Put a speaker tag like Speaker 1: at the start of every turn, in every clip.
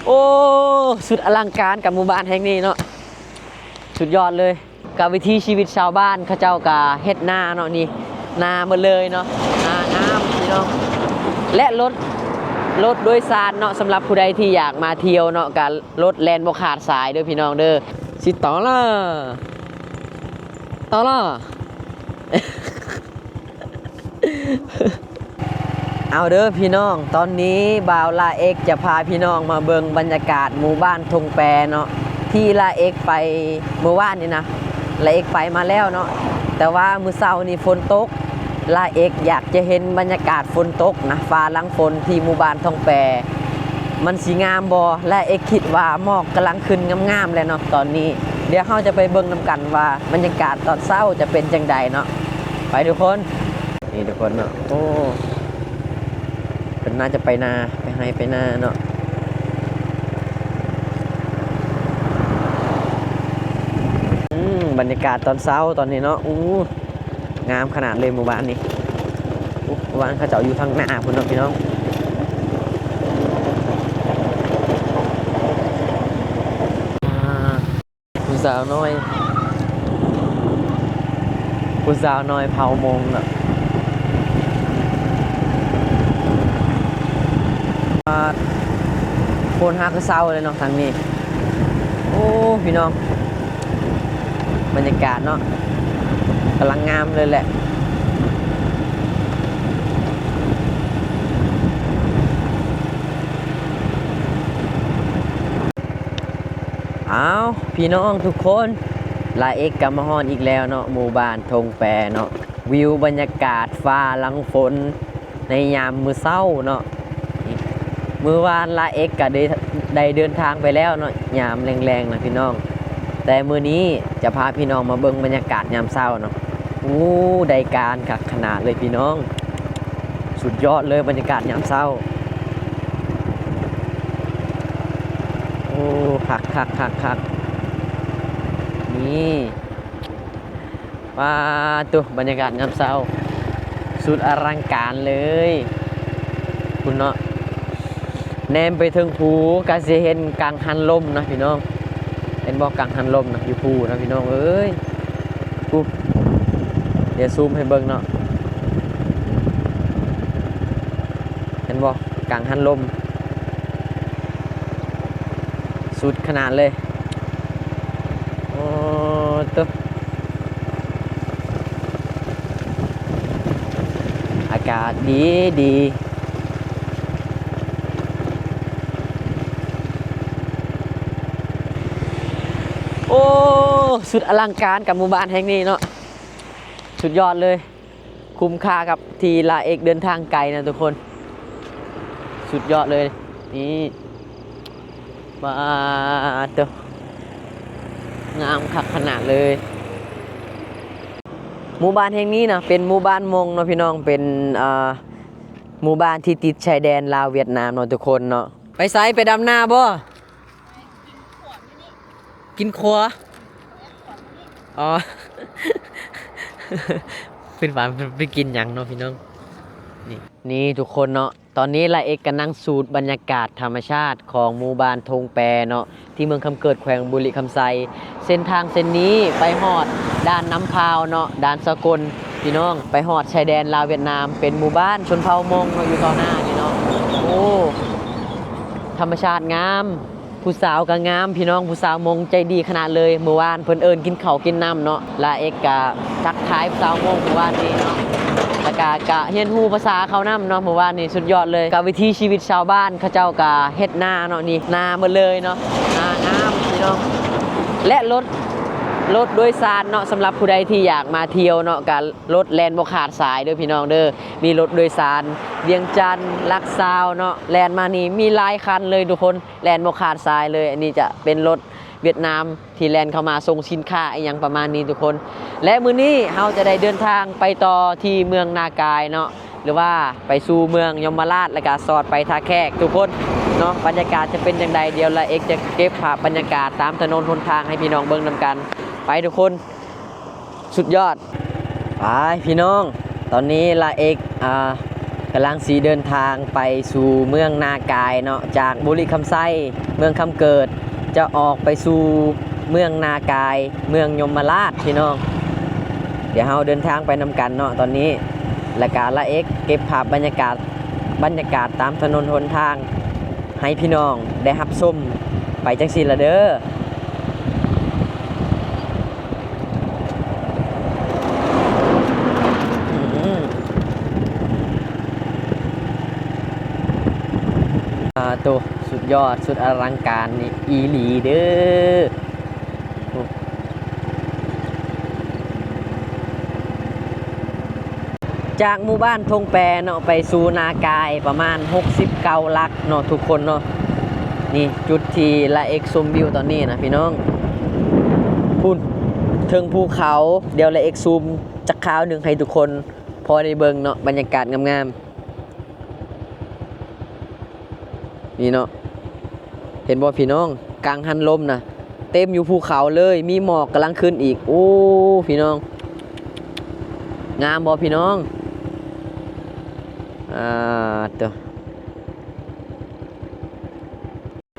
Speaker 1: โอ้สุดอลังการกับหมู่บ้านแห่งนี้เนาะสุดยอดเลยกับวิถีชีวิตชาวบ้านเขาเจ้ากะเฮ็ดนาเนาะนี่นาหมดเลยเนาะนางามพี่น้องและรถโดยสารเนาะสำหรับผู้ใดที่อยากมาเที่ยวเนาะกับรถแลนบ่ขาดสายเด้อพี่น้องเด้อสิต่อละต่อละ เอาเด้อพี่น้องตอนนี้บ่าวลาเอกจะพาพี่น้องมาเบิ่งบรรยากาศหมู่บ้านทงแปเนาะที่ลาเอกไปเมื่อวานนี่นะลาเอกไปมาแล้วเนาะแต่ว่ามื้อเช้านี่ฝนตกลาเอกอยากจะเห็นบรรยากาศฝนตกนะฟ้าหลังฝนที่หมู่บ้านทงแปมันสิงามบ่ลาเอกคิดว่าหมอกกำลังขึ้นงามๆแล้วเนาะตอนนี้เดี๋ยวเราจะไปเบิ่งนํกันว่าบรรยากาศตอนเช้าจะเป็นจังใดเนาะไปทุกคนนี่ทุกคนเนาะโอ้น่าจะไปนาไปให้ไปนาเนาะบรรยากาศตอนเช้าตอนนี้เนาะงามขนาดเลยหมู่บ้านนี้หมู่บ้านเขาเจ้าอยู่ทางหน้าพุ่นเนาะพี่น้องผู้สาวน้อยเผามงเนาะโคนฮักก็เศร้าเลยเนาะทางนี้โอ้พี่น้องบรรยากาศเนาะกำลังงามเลยแหละเอาพี่น้องทุกคนลาเอกกำมะฮอนอีกแล้วเนาะหมู่บ้านทงแปเนาะวิวบรรยากาศฟ้าหลังฝนในยามมื้อเช้าเนาะมื้อวานลาเอกก็ได้เดินทางไปแล้วเนาะยามแรงๆนะพี่น้องแต่มื้อนี้จะพาพี่น้องมาเบิ่งบรรยากาศยามเช้าเนาะได้การคักขนาดเลยพี่น้องสุดยอดเลยบรรยากาศยามเช้าคักนี่ว้าตัวบรรยากาศยามเช้าสุดอลังการเลยคุณเนาะแนมไปถึงภูก็สิเห็นกังหันลมนะพี่น้องเห็นบอกกังหันลมนะอยู่ภูนะพี่น้องเอ้ยภูเดี๋ยวซูมให้เบิ่งเนาะเห็นบอกกังหันลมสุดขนาดเลยโอ้ตัวอากาศดีโอ้สุดอลังการกับหมู่บ้านแห่งนี้เนาะสุดยอดเลยคุ้มค่ากับที่ลาเอกเดินทางไกลนะทุกคนสุดยอดเลยนี่มาเตงามคักขนาดเลยหมู่บ้านแห่งนี้นะเป็นหมู่บ้านมงเนาะพี่น้องเป็นหมู่บ้านที่ติดชายแดนลาวเวียดนามเนาะทุกคนเนาะไปไสไปดำนาบ่กินขัวอ๋อ เป็นหวานไปกินอย่างเนาะพี่น้องนี่ทุกคนเนาะตอนนี้ลาเอกกำลังสูดบรรยากาศธรรมชาติของหมู่บ้านทงแปเนาะที่เมืองคำเกิดแขวงบุรีคำไซเส้นทางเส้นนี้ไปฮอดด้านน้ำพาวเนาะด้านสกลพี่น้องไปฮอดชายแดนลาวเวียดนามเป็นหมู่บ้านชนเผ่ามงเนาะอยู่ต่อหน้านี่เนาะโอ้ธรรมชาติงามผู้สาวก็งามพี่น้องผู้สาวมงใจดีขนาดเลยเมื่อวานเพิ่นเอิญกินข้าวกินน้ำเนาะลาเอกกะทักทายผู้สาวมงเมื่อวานนี้เนาะแล้วก็เรียนรู้ภาษาเขานำเนาะเมื่อวานนี้สุดยอดเลยกับวิถีชีวิตชาวบ้านเขาเจ้ากะเฮ็ดนาเนาะนี่นาหมดเลยเนาะนางามพี่น้องและรถโดยสารเนาะสำหรับผู้ใดที่อยากมาเที่ยวเนาะกับรถแลนบ่ขาดสายเด้อพี่น้องเด้อมีรถโดยสารเวียงจันทน์ลักซาวเนาะแลนมานี่มีหลายคันเลยทุกคนแลนบ่ขาดสายเลยอันนี้จะเป็นรถเวียดนามที่แลนเข้ามาส่งสินค้าอีหยังประมาณนี้ทุกคนและมื้อนี้เราจะได้เดินทางไปต่อที่เมืองนากายเนาะหรือว่าไปสู่เมืองยมราชแล้วก็สอดไปท่าแขกทุกคนเนาะบรรยากาศจะเป็นจังใดเดี๋ยวละเอกจะเก็บภาพบรรยากาศตามถนนหนทางให้พี่น้องเบิ่งนำกันไปทุกคนสุดยอดไปพี่น้องตอนนี้ลาเอก กำลังสีเดินทางไปสู่เมืองนากายเนาะจากบุรีคำไซเมืองคำเกิดจะออกไปสู่เมืองนากายเมืองยมราชพี่น้องเดี๋ยวเราเดินทางไปนำกันเนาะตอนนี้และการละเอ็กเก็บภาพบรรยากาศตามถนนหนทางให้พี่น้องได้รับชมไปจังซี่ละเด้อตัวสุดยอดสุดอลังการนี่อีหลีเด้อจากหมู่บ้านทงแปเนาะไปสู่นากายประมาณ69 ลักเนาะทุกคนเนาะนี่จุดที่ละเอกชมวิวตอนนี้นะพี่น้องพุ่นเทิงภูเขาเดี๋ยวละเอกซูมจักคราวหนึ่งให้ทุกคนพอได้เบิ่งเนาะบรรยากาศงามๆนี่เนาะเห็นบ่พี่น้องกลางหันลมนะเต็มอยู่ภูเขาเลยมีหมอกกำลังขึ้นอีกโอ้พี่น้องงามบ่พี่น้องตัว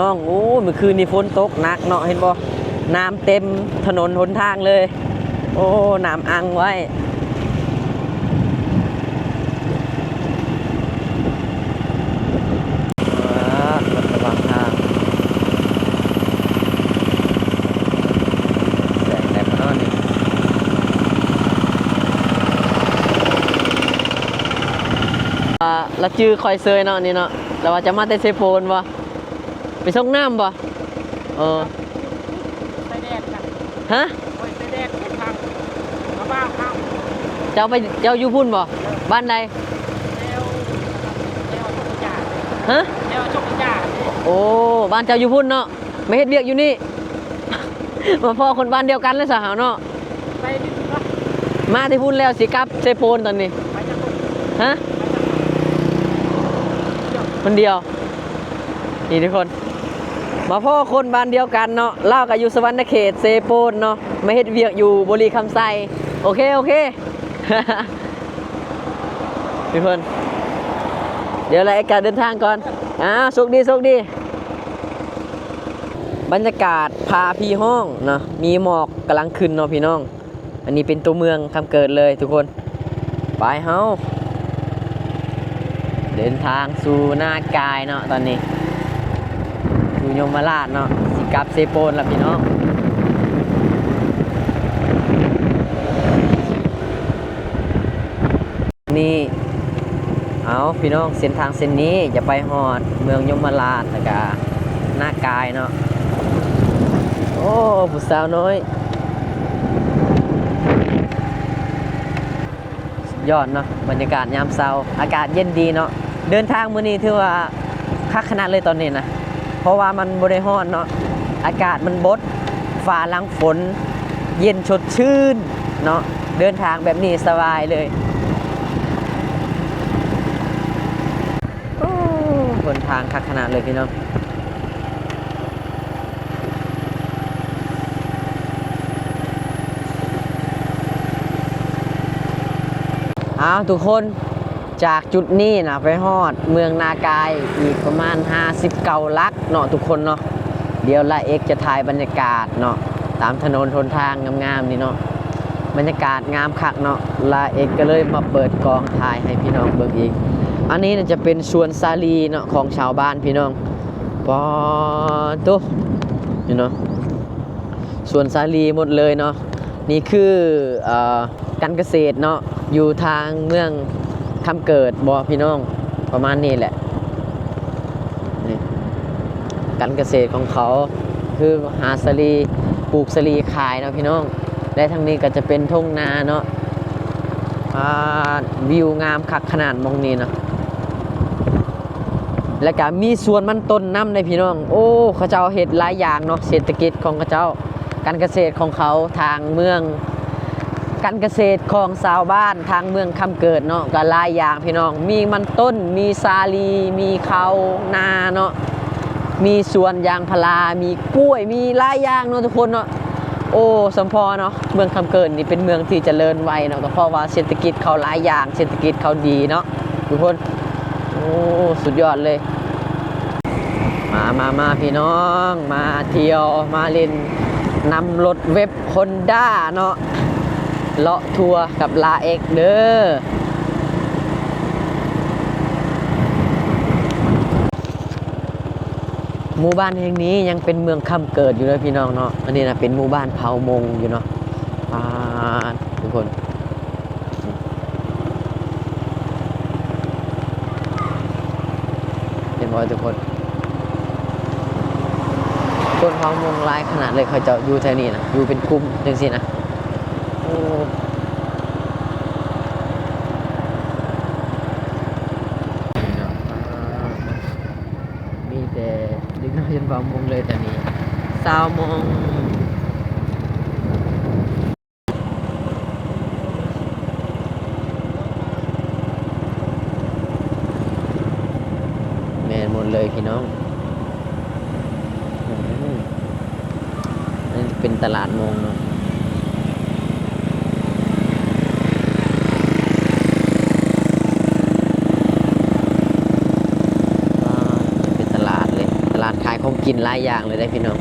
Speaker 1: น้องโอ้เมื่อคืนนี้ฝนตกหนักเนาะเห็นบ่น้ำเต็มถนนหนทางเลยโอ้น้ำอังไว้ระวังทางแสงแดดมานี่แล้วจื้อคอยเซยเนาะนี่เนาะแล้วว่าจะมาแต่เซโปนบ่ไปส่งน้ำบ่
Speaker 2: ไปแดดกัน
Speaker 1: ฮะ
Speaker 2: ไปแดดเป็นทางมาบ้านข้าว
Speaker 1: เจ้าอยู่พุ่นบ่บ้านใด
Speaker 2: เร็วชกจ่า
Speaker 1: ฮะ
Speaker 2: เร็วชกจ่า
Speaker 1: โอ้บ้านเจ้าอยู่พุ่นเนาะไม่เฮ็ดเวียกอยู่นี่ มาพ่อคนบ้านเดียวกันเลยสหาวเนาะ
Speaker 2: ไปดิวะ
Speaker 1: มาที่พุ่นแล้วสิกลับเซโปนตอนนี้
Speaker 2: ไปจะ
Speaker 1: ฮะคนเดียวนี่ทุกคนมาพ่อคนบ้านเดียวกันเนาะเล่ากับอยู่สวรรณเขตเซโปนเนาะไม่เฮ็ดเวียกอยู่บุรีคำไซโอเค ทุกคนเดี๋ยวรายการเดินทางก่อนโชคดีบรรยากาศพาพี่ห้องเนาะมีหมอกกำลังขึ้นเนาะพี่น้องอันนี้เป็นตัวเมืองคำเกิดเลยทุกคนไปเฮาเดินทางสู่นากายเนาะตอนนี้สู่ยมราชเนาะสิกลับเซโปนละพี่น้องนี่เอาพี่น้องเส้นทางเส้นนี้จะไปฮอดเมืองยมราชแล้วก็นากายเนาะโอ้ผู้สาวน้อยยอดเนาะบรรยากาศยามเช้าอากาศเย็นดีเนาะเดินทางมื้อนี้ถือว่าคักขนาดเลยตอนนี้นะเพราะว่ามันบ่ได้ร้อนเนาะอากาศมันบดฟ้าหลังฝนเย็นสดชื่นเนาะเดินทางแบบนี้สบายเลยหนทางคักขนาดเลยพี่น้องทุกคนจากจุดนี้นะไปฮอดเมืองนากายอีกประมาณ59 ลักเนาะทุกคนเนาะเดี๋ยวละเอกจะถ่ายบรรยากาศเนาะตามถนนหนทางงามๆนี่เนาะบรรยากาศงามคักเนาะละเอกก็เลยมาเปิดกองถ่ายให้พี่น้องเบิ่งอีกอันนี้จะเป็นสวนสาลีเนาะของชาวบ้านพี่น้องปอตุ๊นี่เนาะสวนสาลีหมดเลยเนาะนี่คือการเกษตรเนาะอยู่ทางเมืองคำเกิดบ่พี่น้องประมาณนี้แหละนี่การเกษตรของเขาคือหาสาลีปลูกสาลีขายเนาะพี่น้องและทางนี้ก็จะเป็นทุ่งนาเนาะวิวงามคักขนาดมองนี้เนาะแล้วก็มีสวนมันต้นน้ำในพี่น้องโอ้เขาเจ้าเฮ็ดหลายอย่างเนาะเศรษฐกิจของเขาเจ้าการเกษตรของเขาทางเมืองการเกษตรของชาวบ้านทางเมืองคำเกิดเนาะก็หลายอย่างพี่น้องมีมันต้นมีสาลีมีเขานาเนาะมีสวนยางพารามีกล้วยมีหลายอย่างเนาะทุกคนเนาะโอ้สมพอเนาะเมืองคำเกิดนี่เป็นเมืองที่เจริญไวเนาะก็เพราะว่าเศรษฐกิจเขาหลายอย่างเศรษฐกิจเขาดีเนาะ ทุกคนโอ้สุดยอดเลยมาพี่น้องมาเที่ยวมาเล่นนำรถเว็บ Honda เนาะเลาะทัวร์กับลาเอกเด้อหมู่บ้านแห่งนี้ยังเป็นเมืองคำเกิดอยู่เลยพี่น้องเนาะอันนี้นะเป็นหมู่บ้านเผามงอยู่เนาะทุกคนเห็นบ่ทุกคนคนเผามงหลายขนาดเลยเขาจะอยู่แถวนี้นะอยู่เป็นกลุ่มจังซี่นะโอ้มีแต่เด็กน้อยเผามงเลยแต่นี้20 โมงแม่นหมดเลยพี่น้องนี่เป็นตลาดมงเนาะเป็นตลาดเลยตลาดขายของกินหลายอย่างเลยได้พี่น้อง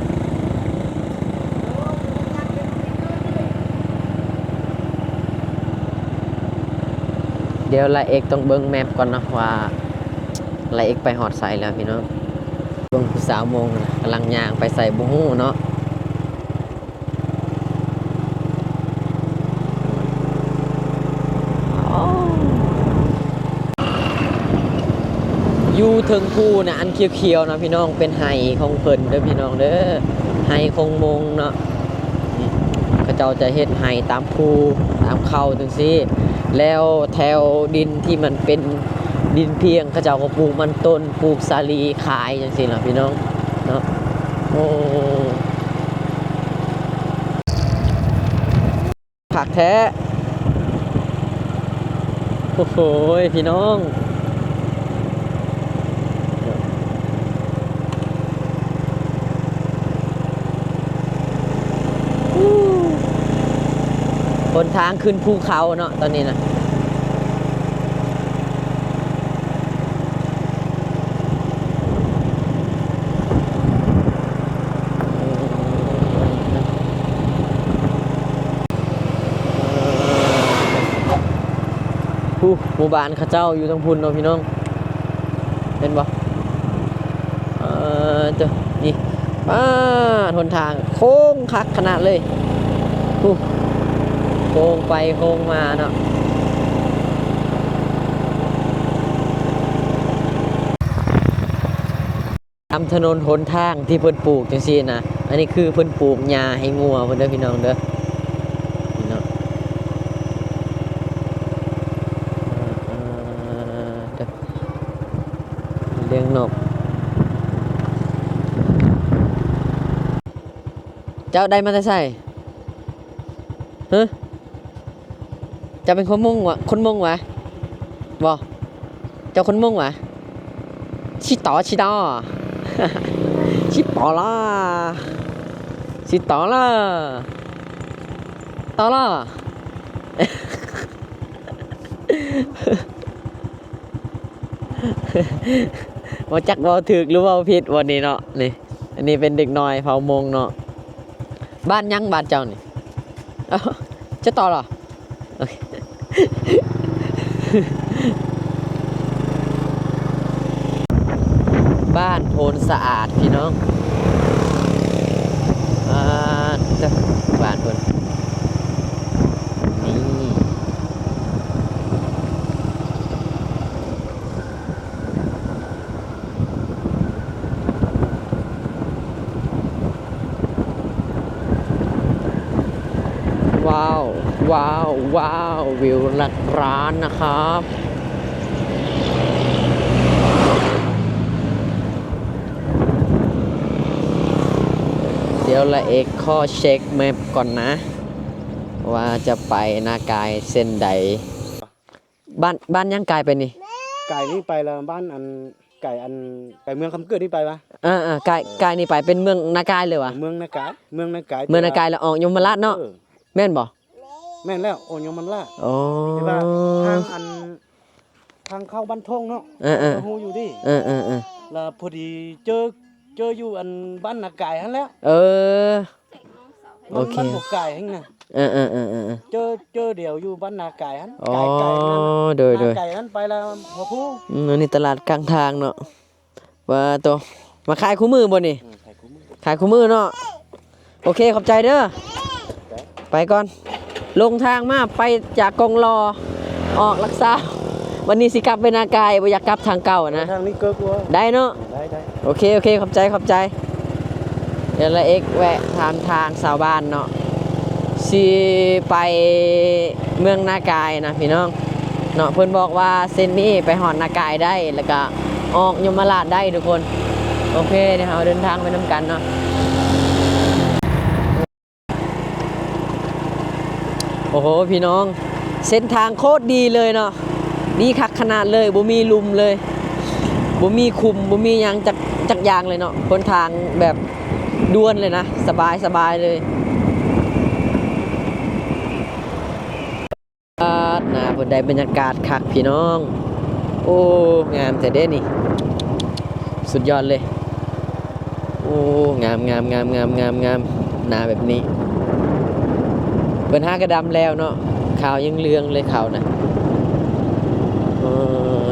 Speaker 1: เดี๋ยวละเอกต้องเบิ่งแมปก่อนนะว่าละเอกไปหอดใส่แล้วพี่น้องเบิ่งผู้สาวมงนะกำลังย่างไปใส่บุหูเนาะอยู่ถึงภูนะอันเขียวๆนะพี่น้องเป็นไห่ของเพิ่นเด้อพี่น้องเด้อไห่ของมงเนาะนี่เขาเจ้าจะเฮ็ดไห่ตามภูตามเขาจังซี่แล้วแถวดินที่มันเป็นดินเพียงเขาเจ้าก็ปลูกมันต้นปลูกสาลีขายจังซี่ล่ะพี่น้องเนาะโอ้ผักแท้โอ้โหพี่น้องบนทางขึ้นภูเขาเนาะตอนนี้นะหมู่บ้านเข้าเจ้าอยู่ทางพุ่นเนาะพี่น้องเป็นบ่เจ้านี่ทนทางโค้งคักขนาดเลยโค้งไปโค้งมาเนาะตามถนนหนทางที่เพิ่นปลูกจังซี่นะอันนี้คือเพิ่นปลูกหญ้าให้งัวเพิ่นเด้อพี่น้องเด้อพี่น้องเลี้ยงนกเจ้าได้มาแต่ไสฮะจะเป็นคนมงวะบ่เจ้าคนมงวะชิต่อ ชิปอล่าชิต่อล่าต่อล่าว่าจักว่าถึกหรือว่าผิดวันนี้เนาะนี่อันนี้เป็นเด็กน้อยเผามงเนาะบ้านยังบ้านเจ้านี่จะต่อเหรอโอเคบ้านโพนสะอาดพี่น้องบ้านโพนนี่ว้าววิวหลักร้านนะครับเดี๋ยวละเอกข้อเช็คแมปก่อนนะว่าจะไปนากายเส้นใดบ้านยังกายไปนี่
Speaker 2: ไก่นี่ไปแล้วบ้านอันไก่เมืองคำเกิดนี่ไปปะ
Speaker 1: กายนี่ไปเป็นเมืองนากายเลยวะ
Speaker 2: เมืองนากายเมืองนากาย
Speaker 1: แล้วออกยมราชเนาะแม่นบ่
Speaker 2: แม่นแล้วโอนยมันละ
Speaker 1: โอ้
Speaker 2: ที่ว่าทางอัน ทางเข้าบ้านทงเนาะ
Speaker 1: เออ
Speaker 2: ฮู้อยู่ดิ
Speaker 1: เออเออเออ
Speaker 2: แล้วพอดีเจออยู่อันบ้านนาไก่หั่นแล้ว
Speaker 1: เออ
Speaker 2: มัน
Speaker 1: โอเค
Speaker 2: มันบ่ไก่หั่นน่ะ
Speaker 1: เออเออเออเออ
Speaker 2: เจอเดี๋ยวอยู่บ้านนาไก่หั่น
Speaker 1: อ๋อ
Speaker 2: ไก่นั่นน่ะ
Speaker 1: โดย
Speaker 2: นาไก่นั้นไปแล้วหัวผู้
Speaker 1: อันนี้ตลาดกลางทางเนาะว่าตัวมาขายคู่มือบ่นี่
Speaker 2: ใส่คุ้ม
Speaker 1: ขายคู่มือเนาะโอเคขอบใจเด้อไปก่อนลงทางมาไปจากกองรอออกลักษาวันนี้สิกลับไปนากายบ่อยากกลับทางเก่านะ
Speaker 2: ทางนี้เกิกว่า
Speaker 1: ได้เนาะ
Speaker 2: ได้
Speaker 1: โอเคขอบใจเดี๋ยวละเอกแวะถามทางชาวบ้านเนาะสิไปเมืองนากายนะพี่น้องเนาะเพิ่นบอกว่าเส้นนี้ไปหอดนากายได้แล้วก็ออกยมราชได้ทุกคนโอเคเดี๋ยวเราเดินทางไปนำกันเนาะโอ้โหพี่น้องเส้นทางโคตรดีเลยเนาะดีคักขนาดเลยบ่มีลุมเลยบ่มีคุมบ่มีหยังจักอย่างเลยเนาะบนทางแบบด้วนเลยนะสบายเลยน่าเพิ่นได้บรรยากาศคักพี่น้องโอ้งามแต่เด้นี่สุดยอดเลยโอ้งามหน้าแบบนี้เพิ่นหากระดำแล้วเนาะขาวยังเรืองเลยขาวนะเออ